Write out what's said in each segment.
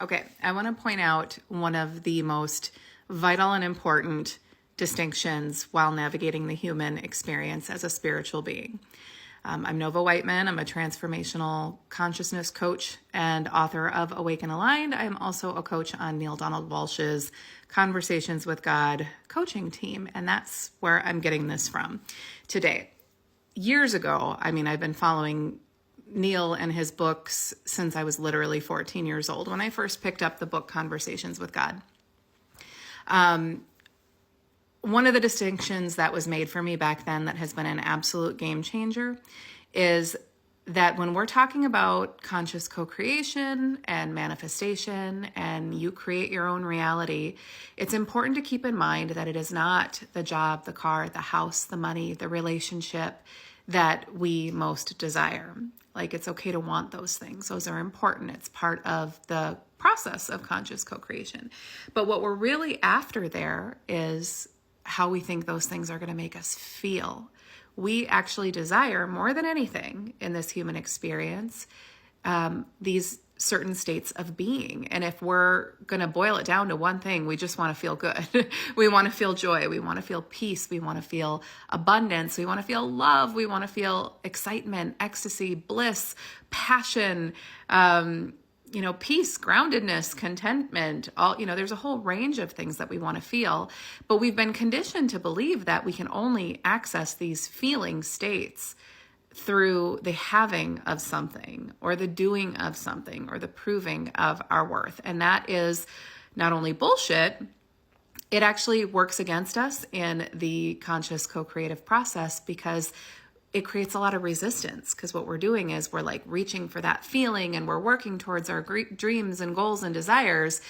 Okay, I want to point out one of the most vital and important distinctions while navigating the human experience as a spiritual being. I'm Nova Whiteman. I'm a transformational consciousness coach and author of Awaken Aligned. I'm also a coach on Neil Donald Walsh's Conversations with God coaching team, and that's where I'm getting this from today. Years ago, I've been following Neil and his books since I was literally 14 years old when I first picked up the book Conversations with God. One of the distinctions that was made for me back then that has been an absolute game changer is that when we're talking about conscious co-creation and manifestation and you create your own reality, it's important to keep in mind that it is not the job, the car, the house, the money, the relationship that we most desire. Like, it's okay to want those things. Those are important. It's part of the process of conscious co-creation. But what we're really after there is how we think those things are going to make us feel. We actually desire more than anything in this human experience, these certain states of being. And if we're going to boil it down to one thing, we just want to feel good. We want to feel joy. We want to feel peace. We want to feel abundance. We want to feel love. We want to feel excitement, ecstasy, bliss, passion, peace, groundedness, contentment, there's a whole range of things that we want to feel, but we've been conditioned to believe that we can only access these feeling states through the having of something or the doing of something or the proving of our worth. And that is not only bullshit, it actually works against us in the conscious co-creative process because it creates a lot of resistance, because what we're doing is we're like reaching for that feeling and we're working towards our dreams and goals and desires.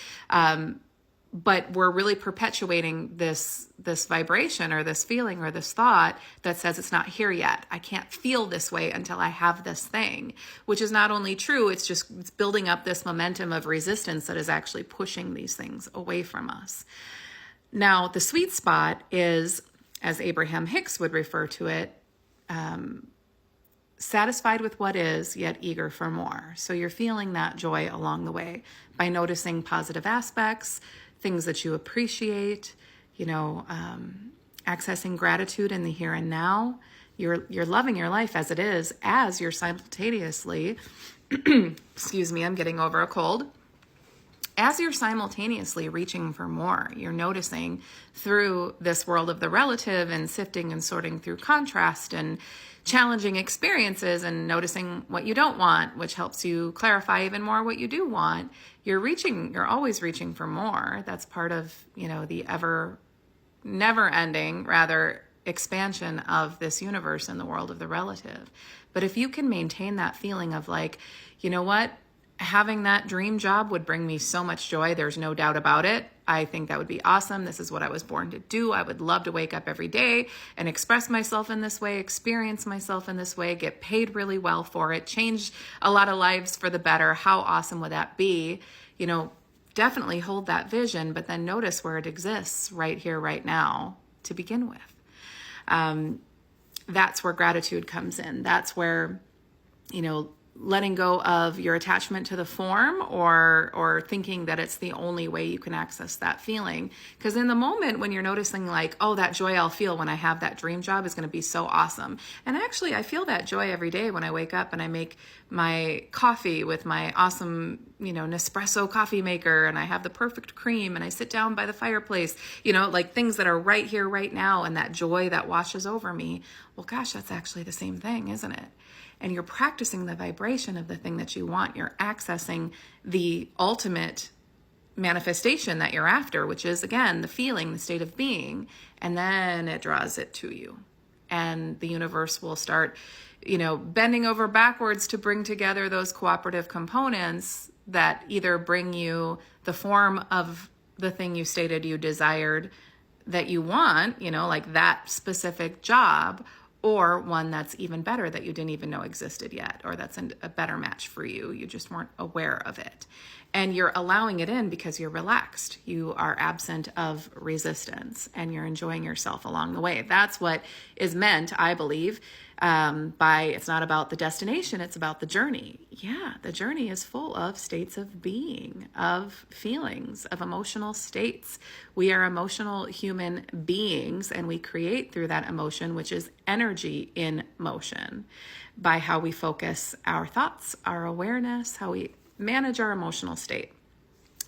But we're really perpetuating this vibration or this feeling or this thought that says it's not here yet. I can't feel this way until I have this thing, which is not only true, it's building up this momentum of resistance that is actually pushing these things away from us. Now, the sweet spot is, as Abraham Hicks would refer to it, satisfied with what is, yet eager for more. So you're feeling that joy along the way by noticing positive aspects, things that you appreciate, accessing gratitude in the here and now. You're loving your life as it is, as you're simultaneously, excuse me, I'm getting over a cold. As you're simultaneously reaching for more, you're noticing through this world of the relative and sifting and sorting through contrast and challenging experiences and noticing what you don't want, which helps you clarify even more what you do want. You're always reaching for more. That's part of, the never ending, expansion of this universe in the world of the relative. But if you can maintain that feeling of like, you know what? Having that dream job would bring me so much joy. There's no doubt about it. I think that would be awesome. This is what I was born to do. I would love to wake up every day and express myself in this way, experience myself in this way, get paid really well for it, change a lot of lives for the better. How awesome would that be? Definitely hold that vision, but then notice where it exists right here, right now to begin with. That's where gratitude comes in. That's where, letting go of your attachment to the form or thinking that it's the only way you can access that feeling. Because in the moment when you're noticing like, oh, that joy I'll feel when I have that dream job is going to be so awesome. And actually, I feel that joy every day when I wake up and I make my coffee with my awesome, Nespresso coffee maker, and I have the perfect cream and I sit down by the fireplace, like things that are right here, right now, and that joy that washes over me. Well, gosh, that's actually the same thing, isn't it? And you're practicing the vibration of the thing that you want. You're accessing the ultimate manifestation that you're after, which is, again, the feeling, the state of being, and then it draws it to you. And the universe will start, bending over backwards to bring together those cooperative components that either bring you the form of the thing you stated you desired that you want, like that specific job, or one that's even better that you didn't even know existed yet, or that's a better match for you. You just weren't aware of it. And you're allowing it in because you're relaxed. You are absent of resistance and you're enjoying yourself along the way. That's what is meant, I believe, by it's not about the destination, it's about the journey. Yeah, the journey is full of states of being, of feelings, of emotional states. We are emotional human beings and we create through that emotion, which is energy in motion, by how we focus our thoughts, our awareness, how we manage our emotional state.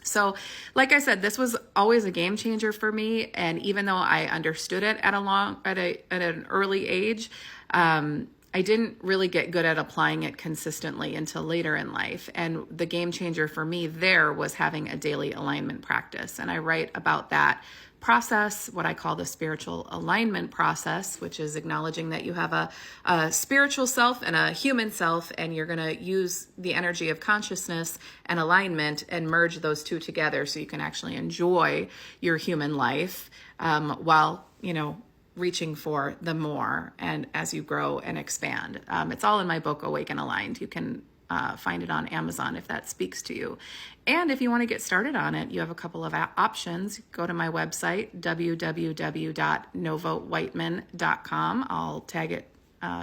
So, like I said, this was always a game changer for me. And even though I understood it at an early age, I didn't really get good at applying it consistently until later in life. And the game changer for me there was having a daily alignment practice. And I write about that process, what I call the spiritual alignment process, which is acknowledging that you have a spiritual self and a human self, and you're going to use the energy of consciousness and alignment and merge those two together so you can actually enjoy your human life while, reaching for the more and as you grow and expand. It's all in my book, Awaken Aligned. You can find it on Amazon if that speaks to you. And if you want to get started on it, you have a couple of options. Go to my website, www.novawhiteman.com. I'll tag it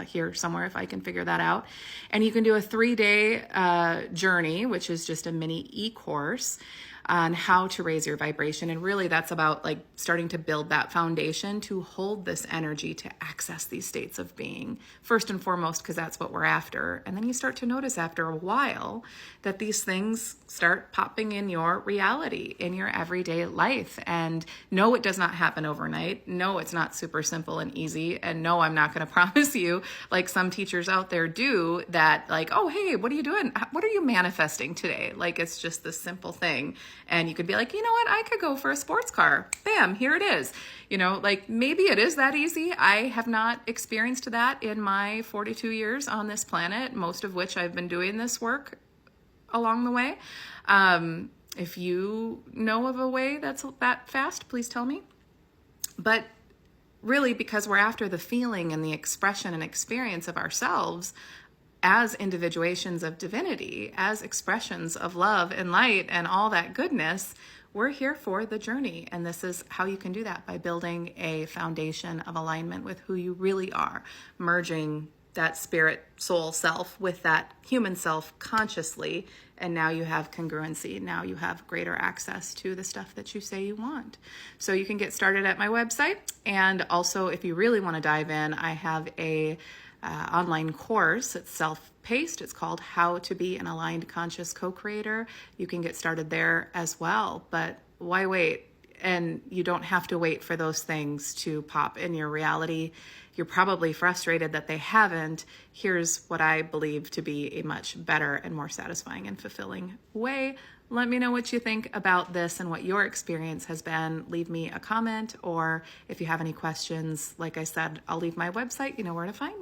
here somewhere if I can figure that out. And you can do a 3-day journey, which is just a mini e-course on how to raise your vibration. And really that's about like starting to build that foundation to hold this energy to access these states of being, first and foremost, because that's what we're after. And then you start to notice after a while that these things start popping in your reality, in your everyday life. And no, it does not happen overnight. No, it's not super simple and easy. And no, I'm not going to promise you, like some teachers out there do, that like, oh, hey, what are you doing? What are you manifesting today? Like, it's just this simple thing. And you could be like, you know what? I could go for a sports car. Bam, here it is. Like maybe it is that easy. I have not experienced that in my 42 years on this planet, most of which I've been doing this work along the way. If you know of a way that's that fast, please tell me. But really, because we're after the feeling and the expression and experience of ourselves as individuations of divinity, as expressions of love and light and all that goodness, we're here for the journey. And this is how you can do that, by building a foundation of alignment with who you really are, merging that spirit soul self with that human self consciously. And now you have congruency. Now you have greater access to the stuff that you say you want. So you can get started at my website. And also, if you really want to dive in, I have a online course. It's self-paced. It's called How to Be an Aligned Conscious Co-Creator. You can get started there as well. But why wait? And you don't have to wait for those things to pop in your reality. You're probably frustrated that they haven't. Here's what I believe to be a much better and more satisfying and fulfilling way. Let me know what you think about this and what your experience has been. Leave me a comment, or if you have any questions, like I said, I'll leave my website. You know where to find me.